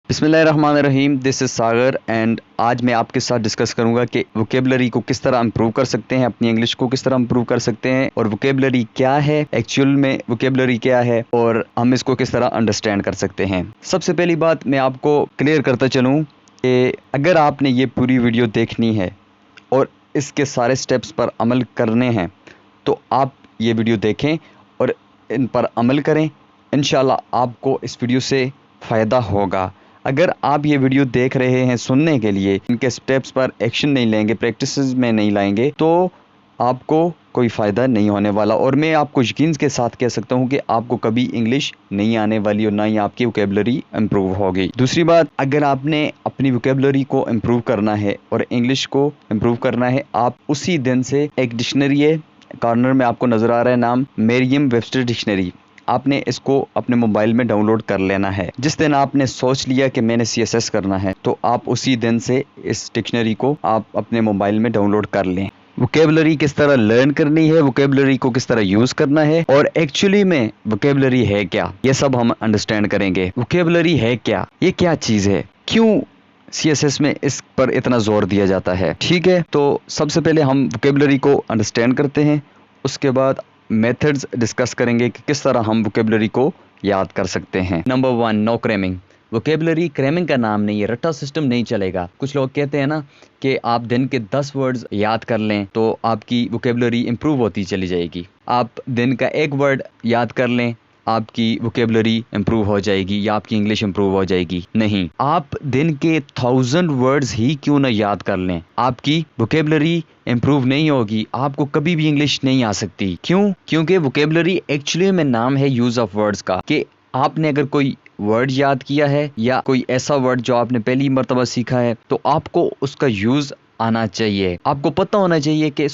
बिस्मिल्लाहिर्रहमानिर्रहीम, this is Sagar and आज मैं आपके साथ डिस्कस करूंगा कि वोकेबलरी को किस तरह इम्प्रूव कर सकते हैं, अपनी इंग्लिश को किस तरह इम्प्रूव कर सकते हैं और वोकेबलरी क्या है, एक्चुअल में वोकेबलरी क्या है और हम इसको किस तरह अंडरस्टैंड कर सकते हैं। सबसे पहली बात मैं आपको क्लियर करता चलूँ कि अगर आपने ये पूरी वीडियो देखनी है और इसके सारे स्टेप्स पर अमल करने हैं तो आप ये वीडियो देखें और इन पर अमल करें। इंशाल्लाह आपको इस वीडियो से फ़ायदा होगा। अगर आप ये वीडियो देख रहे हैं सुनने के लिए, इनके स्टेप्स पर एक्शन नहीं लेंगे, प्रैक्टिस में नहीं लाएंगे तो आपको कोई फ़ायदा नहीं होने वाला। और मैं आपको यकीन के साथ कह सकता हूँ कि आपको कभी इंग्लिश नहीं आने वाली और ना ही आपकी वोकेबलरी इम्प्रूव होगी। दूसरी बात, अगर आपने अपनी वोकेबलरी को इम्प्रूव करना है और इंग्लिश को इम्प्रूव करना है, आप उसी दिन से एक डिक्शनरी है, कॉर्नर में आपको नज़र आ रहा है नाम, मेरियम वेबस्टर डिक्शनरी, आपने इसको अपने मोबाइल में डाउनलोड कर लेना है। जिस दिन आपने सोच लिया कि मैंने CSS करना है तो आप उसी दिन से इस डिक्शनरी को आप अपने मोबाइल में डाउनलोड कर लें। वोकेबलरी किस तरह लर्न करनी है, वोकेबलरी को किस तरह यूज़ करना है और एक्चुअली में वोकेबलरी है क्या, ये सब हम अंडरस्टैंड करेंगे। वोकेबलरी है क्या, ये क्या चीज़ है, क्यों CSS में इस पर इतना जोर दिया जाता है। ठीक है, तो सबसे पहले हम वोकेबलरी को अंडरस्टैंड करते हैं, उसके बाद मेथड्स डिस्कस करेंगे कि किस तरह हम वोकेबलरी को याद कर सकते हैं। Number 1, no cramming. Vocabulary cramming का नाम नहीं है, रट्टा सिस्टम नहीं चलेगा। कुछ लोग कहते हैं ना कि आप दिन के 10 वर्ड्स याद कर लें तो आपकी वोकेबलरी इंप्रूव होती चली जाएगी। आप दिन का एक वर्ड याद कर लें, आपकी वोकेबलरी इंप्रूव हो जाएगी या आपकी इंग्लिश इंप्रूव हो जाएगी। नहीं, आप दिन के 1000 वर्ड्स ही क्यों ना याद कर लें, आपकी वोकेबलरी इंप्रूव नहीं होगी, आपको कभी भी इंग्लिश नहीं आ सकती। क्यों? क्योंकि वोकेबलरी एक्चुअली में नाम है यूज ऑफ वर्ड्स का, कि आपने अगर कोई वर्ड याद किया है या कोई ऐसा वर्ड जो आपने पहली मर्तबा सीखा है तो आपको उसका यूज आना चाहिए। आपको पता होना चाहिए कि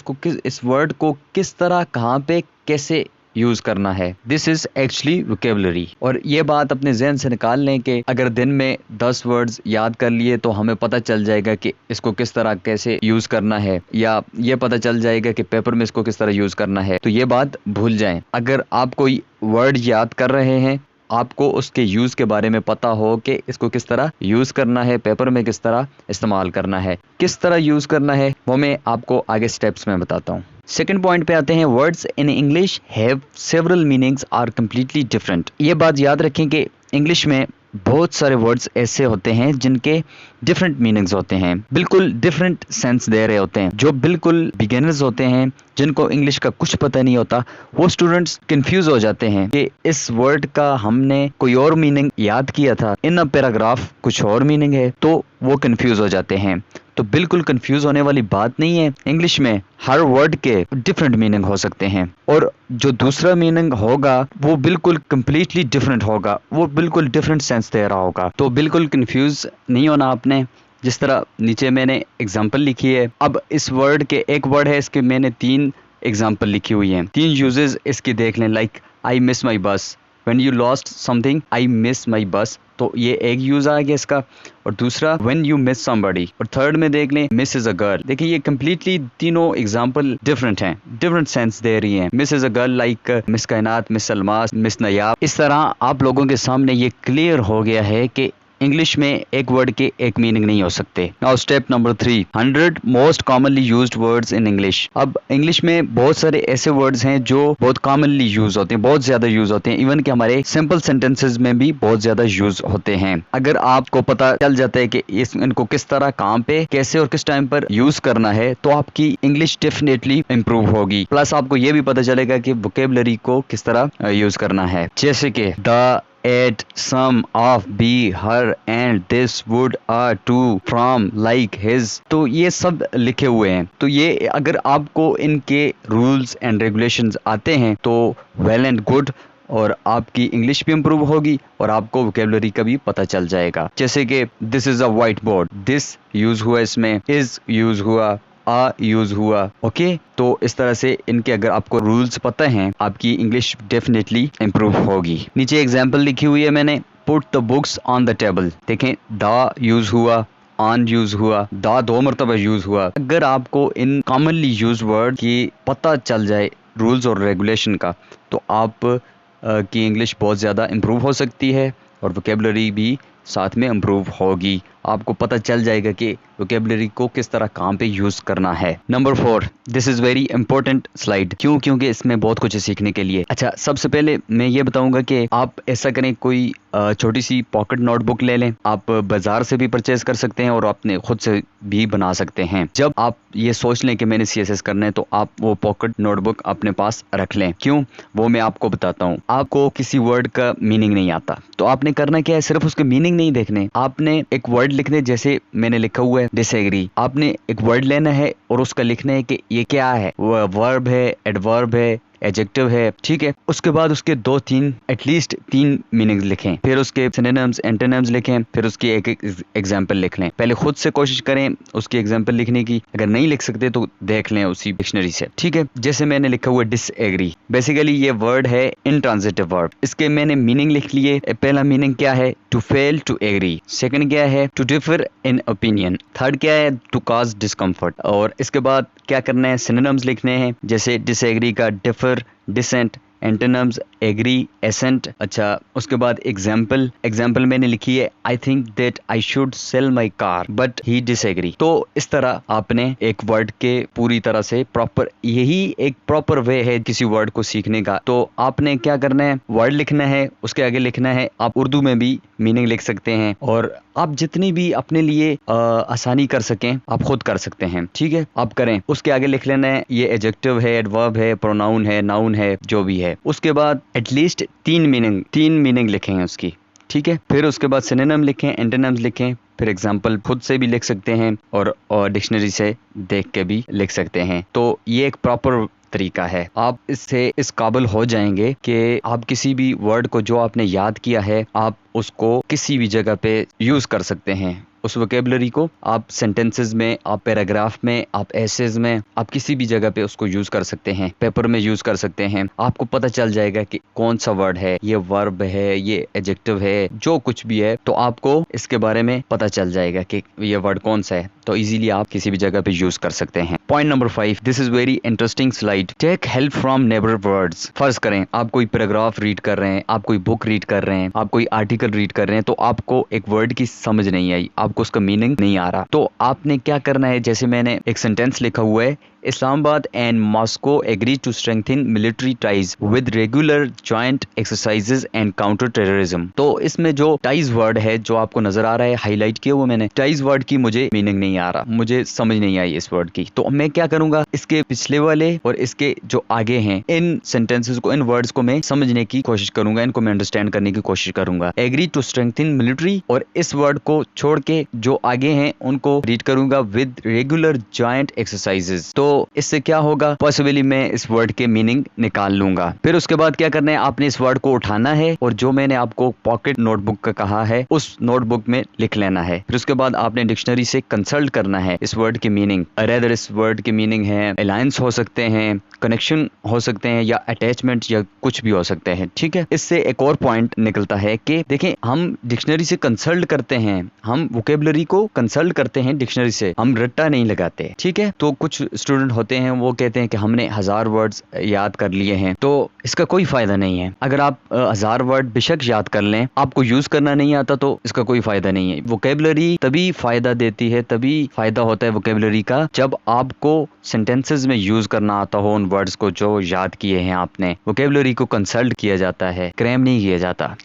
इस वर्ड को किस तरह, कहाँ पे, कैसे यूज करना है। This is actually vocabulary. और ये बात अपने जहन से निकाल लें कि अगर दिन में 10 वर्ड्स याद कर लिए तो हमें पता चल जाएगा कि इसको किस तरह कैसे यूज करना है, या ये पता चल जाएगा कि पेपर में इसको किस तरह यूज करना है। तो ये बात भूल जाएं। अगर आप कोई वर्ड याद कर रहे हैं, आपको उसके यूज़ के बारे में पता हो कि इसको किस तरह यूज़ करना है, पेपर में किस तरह इस्तेमाल करना है, किस तरह यूज़ करना है, वो मैं आपको आगे स्टेप्स में बताता हूँ। सेकंड पॉइंट पे आते हैं, words in English have several meanings are completely different. ये बात याद रखें कि इंग्लिश में बहुत सारे वर्ड्स ऐसे होते हैं जिनके डिफरेंट मीनिंग्स होते हैं, बिल्कुल डिफरेंट सेंस दे रहे होते हैं। जो बिल्कुल बिगिनर्स होते हैं, जिनको इंग्लिश का कुछ पता नहीं होता, वो स्टूडेंट्स कंफ्यूज हो जाते हैं कि इस वर्ड का हमने कोई और मीनिंग याद किया था, इन अ पैराग्राफ कुछ और मीनिंग है, तो वो कंफ्यूज हो जाते हैं। तो बिल्कुल कंफ्यूज होने वाली बात नहीं है। इंग्लिश में हर वर्ड के डिफरेंट मीनिंग हो सकते हैं और जो दूसरा मीनिंग होगा वो बिल्कुल कंप्लीटली डिफरेंट होगा, वो बिल्कुल डिफरेंट सेंस दे रहा होगा। तो बिल्कुल कंफ्यूज नहीं होना आपने। जिस तरह नीचे मैंने एग्जांपल लिखी है, अब इस वर्ड के एक वर्ड है, इसके मैंने 3 एग्जांपल लिखी हुई हैं, 3 यूजेस इसकी देख लें। लाइक आई मिस माई बस, when you lost something I miss my बस, तो ये एक यूज आ गया इसका। और दूसरा व्हेन यू मिस समबडी, और थर्ड में देख लें मिस इज अ गर्ल। देखिए ये कंप्लीटली तीनों एग्जांपल डिफरेंट हैं, डिफरेंट सेंस दे रही हैं। Miss is a girl like miss कायनात, मिस सलमास, मिस नयाब। इस तरह आप लोगों के सामने ये क्लियर हो गया है कि इंग्लिश में एक वर्ड के एक मीनिंग नहीं हो सकते। Now step number 3, 100 most commonly used words in English. अब इंग्लिश में बहुत सारे ऐसे वर्ड्स हैं जो बहुत कॉमनली यूज होते हैं, बहुत ज्यादा यूज होते हैं, इवन कि हमारे सिंपल सेंटेंसेस में भी बहुत ज्यादा यूज होते हैं। अगर आपको पता चल जाता है कि इनको किस तरह, कहाँ पे, कैसे और किस टाइम पर यूज करना है, तो आपकी इंग्लिश डेफिनेटली इंप्रूव होगी। प्लस आपको ये भी पता चलेगा कि वोकेबलरी को किस तरह यूज करना है। जैसे कि the, at, some, of, be, her, and, this, would, are, to, from, like, his, तो ये सब लिखे हुए हैं। तो ये अगर आपको इनके रूल्स एंड रेगुलेशंस आते हैं तो वेल एंड गुड, और आपकी इंग्लिश भी इंप्रूव होगी और आपको वोकेबलरी का भी पता चल जाएगा। जैसे कि this is a white board, this use हुआ, इसमें इज यूज हुआ, आ यूज हुआ। ओके, तो इस तरह से इनके अगर आपको रूल्स पता हैं, आपकी इंग्लिश डेफिनेटली इंप्रूव होगी। नीचे एग्जांपल लिखी हुई है मैंने, put the books on the table. देखें द यूज हुआ, ऑन यूज हुआ, द 2 मरतबा यूज हुआ। अगर आपको इन कॉमनली यूज वर्ड की पता चल जाए, रूल्स और रेगुलेशन का, तो आप की इंग्लिश बहुत ज़्यादा इंप्रूव हो सकती है और वोकेबलरी भी साथ में इम्प्रूव होगी। आपको पता चल जाएगा कि वोकेबलरी को किस तरह काम पे यूज़ करना है। Number 4, this is very important slide. क्यों? क्योंकि इसमें बहुत कुछ है सीखने के लिए। अच्छा, सबसे पहले मैं ये बताऊंगा कि आप ऐसा करें, कोई छोटी सी पॉकेट नोटबुक ले लें। आप बाजार से भी परचेज कर सकते हैं और अपने खुद से भी बना सकते हैं। जब आप ये सोच लें कि मैंने CSS करना है तो आप वो पॉकेट नोटबुक अपने पास रख लें। क्यों? वो मैं आपको बताता हूँ। आपको किसी वर्ड का मीनिंग नहीं आता तो आपने करना क्या है, सिर्फ उसके मीनिंग नहीं देखने, आपने एक वर्ड लिखने। जैसे मैंने लिखा हुआ है डिसएग्री, आपने एक वर्ड लेना है और उसका लिखना है कि ये क्या है। वो वर्ब है, एडवर्ब है, एडजेक्टिव है, ठीक है। उसके बाद उसके 2-3 एटलीस्ट 3 मीनिंग्स लिखें, फिर उसके सिनोनिम्स, एंटोनिम्स लिखें, फिर उसकी एक एग्जांपल लिख लें। पहले खुद से कोशिश करें उसकी एग्जांपल लिखने की, अगर नहीं लिख सकते तो देख लें उसी डिक्शनरी से, ठीक है। जैसे मैंने लिखा हुआ डिसएग्री, बेसिकली ये वर्ड है इनट्रांजिटिव वर्ब। इसके मैंने मीनिंग लिख लिए। पहला मीनिंग क्या है? To fail to agree. Second क्या है? To differ in opinion. Third क्या है? To cause discomfort. और इसके बाद क्या करना है? सिनोनिम्स लिखने हैं। जैसे डिसएग्री का differ, dissent, antonyms agree, assent. अच्छा, उसके बाद एग्जाम्पल मैंने लिखी है, I think that I should sell my car but he disagree. तो इस तरह आपने एक वर्ड के पूरी तरह से प्रॉपर, यही एक प्रॉपर वे है किसी वर्ड को सीखने का। तो आपने क्या करना है? वर्ड लिखना है, उसके आगे लिखना है, आप उर्दू में भी मीनिंग लिख सकते हैं और आप जितनी भी अपने लिए आसानी कर सकें आप खुद कर सकते हैं, ठीक है। आप करें, उसके आगे लिख लेना है ये एडजेक्टिव है, एडवर्ब है, प्रोनाउन है, नाउन है, जो भी है। उसके बाद एटलीस्ट 3 मीनिंग लिखेंगे उसकी, ठीक है। फिर उसके बाद सिनोनिम लिखें, एंटोनिम्स लिखें, फिर एग्जाम्पल खुद से भी लिख सकते हैं और डिक्शनरी से देख के भी लिख सकते हैं। तो ये एक प्रॉपर तरीका है। आप इससे इस काबिल हो जाएंगे कि आप किसी भी वर्ड को जो आपने याद किया है आप उसको किसी भी जगह पे यूज़ कर सकते हैं। उस वोकेबलरी को आप सेंटेंसेस में, आप पैराग्राफ में, आप एसेज में, आप किसी भी जगह पे उसको यूज़ कर सकते हैं। पेपर में यूज़ कर सकते हैं। आपको पता चल जाएगा कि कौन सा वर्ड है, ये वर्ब है, ये एडजेक्टिव है, जो कुछ भी है, तो आपको इसके बारे में पता चल जाएगा कि ये वर्ड कौन सा है। तो इजीली आप किसी भी जगह पे यूज़ कर सकते हैं। Point number 5, this is very interesting slide. Take help from neighbour words. फर्ज करें आप कोई पैराग्राफ रीड कर रहे हैं, आप कोई बुक रीड कर रहे हैं, आप कोई आर्टिकल रीड कर रहे हैं, तो आपको एक वर्ड की समझ नहीं आई, आपको उसका मीनिंग नहीं आ रहा, तो आपने क्या करना है? जैसे मैंने एक सेंटेंस लिखा हुआ है, Islamabad and Moscow agree to strengthen military ties with regular joint exercises and counter terrorism. तो इसमें जो टाइज वर्ड है जो आपको नजर आ रहा है, हाईलाइट किया हुआ मैंने, टाइज वर्ड की मुझे मीनिंग नहीं आ रहा, मुझे समझ नहीं आई इस वर्ड की। तो मैं क्या करूंगा? इसके पिछले वाले और इसके जो आगे हैं इन सेंटेंसेस को, इन वर्ड्स को मैं समझने की कोशिश करूंगा, इनको मैं अंडरस्टैंड करने की कोशिश करूंगा। एग्री टू स्ट्रेंथन मिलिट्री, और इस वर्ड को छोड़ के जो आगे हैं उनको रीड करूंगा विद रेगुलर जॉइंट एक्सरसाइजेज। तो इससे क्या होगा? पॉसिबली मैं इस वर्ड के मीनिंग निकाल लूंगा। फिर उसके बाद क्या करना है? आपने इस वर्ड को उठाना है और जो मैंने आपको पॉकेट नोटबुक का कहा है उस नोटबुक में लिख लेना है। फिर उसके बाद आपने डिक्शनरी से कंसल्ट करना है इस वर्ड के मीनिंग। रेदर इस वर्ड के मीनिंग है अलायंस हो सकते हैं, कनेक्शन हो सकते हैं, या अटैचमेंट, या कुछ भी हो सकते हैं, ठीक है। इससे एक और पॉइंट निकलता है कि देखें, हम डिक्शनरी से कंसल्ट करते हैं, हम वोकेबलरी को कंसल्ट करते हैं डिक्शनरी से, हम रट्टा नहीं लगाते, ठीक है। तो कुछ स्टूडेंट होते हैं वो कहते हैं कि हमने 1000 वर्ड्स याद कर लिए हैं, तो इसका कोई फायदा नहीं है। अगर आप 1000 वर्ड बेशक याद कर लें, आपको यूज करना नहीं आता तो इसका कोई फायदा नहीं है। वोकेबलरी तभी फायदा देती है, तभी फायदा होता है वोकेबलरी का, जब आपको सेंटेंसेस में यूज करना आता हो उन वर्ड्स को जो याद किए हैं आपने। वोकेबलरी को कंसल्ट किया जाता है, क्रैम नहीं किया जाता।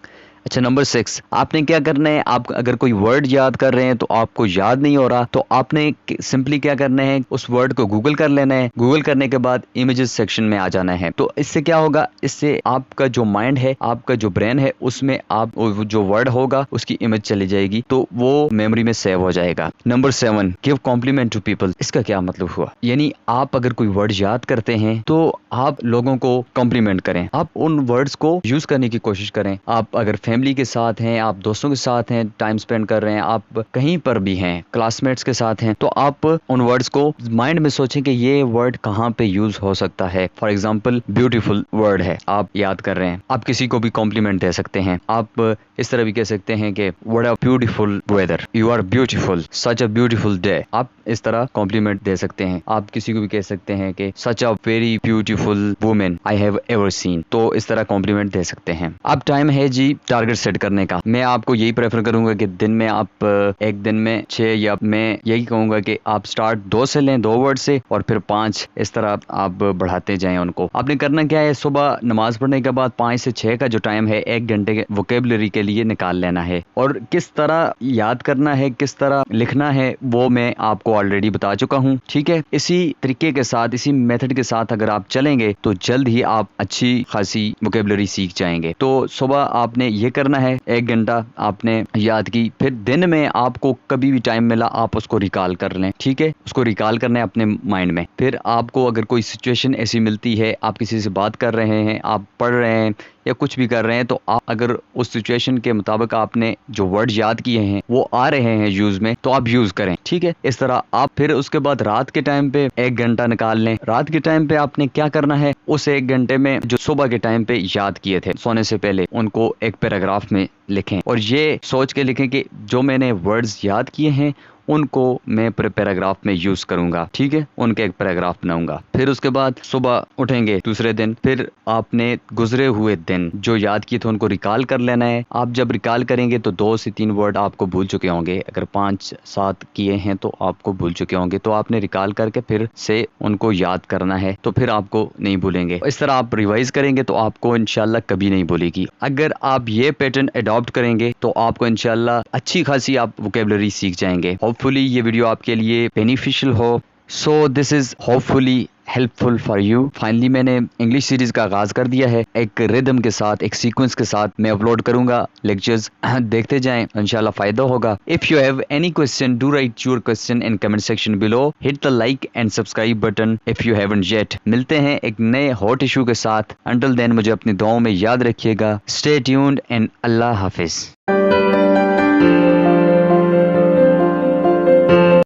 अच्छा, नंबर 6, आपने क्या करना है? आप अगर कोई वर्ड याद कर रहे हैं तो आपको याद नहीं हो रहा, तो आपने सिंपली क्या करना है? उस वर्ड को गूगल कर लेना है। गूगल करने के बाद इमेजेस सेक्शन में आ जाना है। तो इससे क्या होगा? इससे आपका जो माइंड है, आपका जो ब्रेन है, उसमें आप जो वर्ड होगा उसकी इमेज चली जाएगी, तो वो मेमोरी में सेव हो जाएगा। Number 7, give compliment to people. इसका क्या मतलब हुआ? यानी आप अगर कोई वर्ड याद करते हैं तो आप लोगों को कॉम्प्लीमेंट करें, आप उन वर्ड्स को यूज करने की कोशिश करें। आप अगर फैमिली के साथ हैं, आप दोस्तों के साथ हैं, टाइम स्पेंड कर रहे हैं, आप कहीं पर भी हैं, क्लासमेट्स के साथ हैं, तो आप उन वर्ड्स को माइंड में सोचें कि ये वर्ड कहाँ पे यूज हो सकता है। फॉर एग्जाम्पल, ब्यूटीफुल वर्ड है, आप याद कर रहे हैं, आप किसी को भी कॉम्प्लीमेंट दे सकते हैं। आप इस तरह भी कह सकते हैं कि what a beautiful weather, you are beautiful, such a beautiful day. आप इस तरह कॉम्प्लीमेंट दे सकते हैं। आप किसी को भी कह सकते हैं कि such a very beautiful women I have ever seen, तो इस तरह कॉम्प्लीमेंट दे सकते हैं। अब टाइम है जी टारगेट टारगेट सेट करने का। मैं आपको यही प्रेफर करूंगा कि दिन में आप एक दिन में 6, या मैं यही कहूंगा कि आप स्टार्ट 2 से लें, 2 वर्ड से, और फिर 5, इस तरह आप बढ़ाते जाएं उनको। आपने करना क्या है, सुबह नमाज पढ़ने के बाद 5 से 6 का जो टाइम है 1 घंटे के वोकेबलरी के लिए निकाल लेना है। और किस तरह याद करना है, किस तरह लिखना है, वो मैं आपको ऑलरेडी बता चुका हूँ। ठीक है, इसी तरीके के साथ, इसी मेथड के साथ अगर आप चलेंगे तो जल्द ही आप अच्छी खासी वोकेबलरी सीख जाएंगे। तो सुबह आपने ये करना है, 1 घंटा आपने याद की, फिर दिन में आपको कभी भी टाइम मिला आप उसको रिकॉल कर लें। ठीक है, उसको रिकॉल करना है अपने माइंड में। फिर आपको अगर कोई सिचुएशन ऐसी मिलती है, आप किसी से बात कर रहे हैं, आप पढ़ रहे हैं या कुछ भी कर रहे हैं, तो आप अगर उस सिचुएशन के मुताबिक आपने जो वर्ड याद किए हैं वो आ रहे हैं यूज में, तो आप यूज करें। ठीक है, इस तरह आप फिर उसके बाद रात के टाइम पे 1 घंटा निकाल लें। रात के टाइम पे आपने क्या करना है, उस 1 घंटे में जो सुबह के टाइम पे याद किए थे सोने से पहले, उनको एक पैराग्राफ में लिखें, और ये सोच के लिखें कि जो मैंने वर्ड्स याद किए हैं उनको मैं पैराग्राफ में यूज करूंगा। ठीक है, उनके एक पैराग्राफ बनाऊंगा। फिर उसके बाद सुबह उठेंगे दूसरे दिन, फिर आपने गुजरे हुए दिन जो याद किए थे उनको रिकॉल कर लेना है। आप जब रिकॉल करेंगे तो 2 से 3 वर्ड आपको भूल चुके होंगे, अगर 5-7 किए हैं तो आपको भूल चुके होंगे, तो आपने रिकॉल करके फिर से उनको याद करना है, तो फिर आपको नहीं भूलेंगे। इस तरह आप रिवाइज करेंगे तो आपको इंशाल्लाह कभी नहीं भूलेगी। अगर आप ये पैटर्न अडॉप्ट करेंगे तो आपको इंशाल्लाह अच्छी खासी आप वोकेबलरी सीख जाएंगे। होपफुली ये वीडियो आपके लिए बेनिफिशियल हो। So this is hopefully helpful for you. Finally मैंने इंग्लिश सीरीज का आगाज कर दिया है, एक रिदम के साथ, एक सीक्वेंस के साथ मैं अपलोड करूंगा लेक्चर्स, देखते जाएं, इंशाल्लाह फायदा होगा। If you have any question, do right your question in comment section below, hit the like and subscribe button if you haven't yet. मिलते हैं एक नए हॉट इशू के साथ। अंटिल देन मुझे अपनी दुआओं में याद रखिएगा। Stay tuned and Allah Hafiz.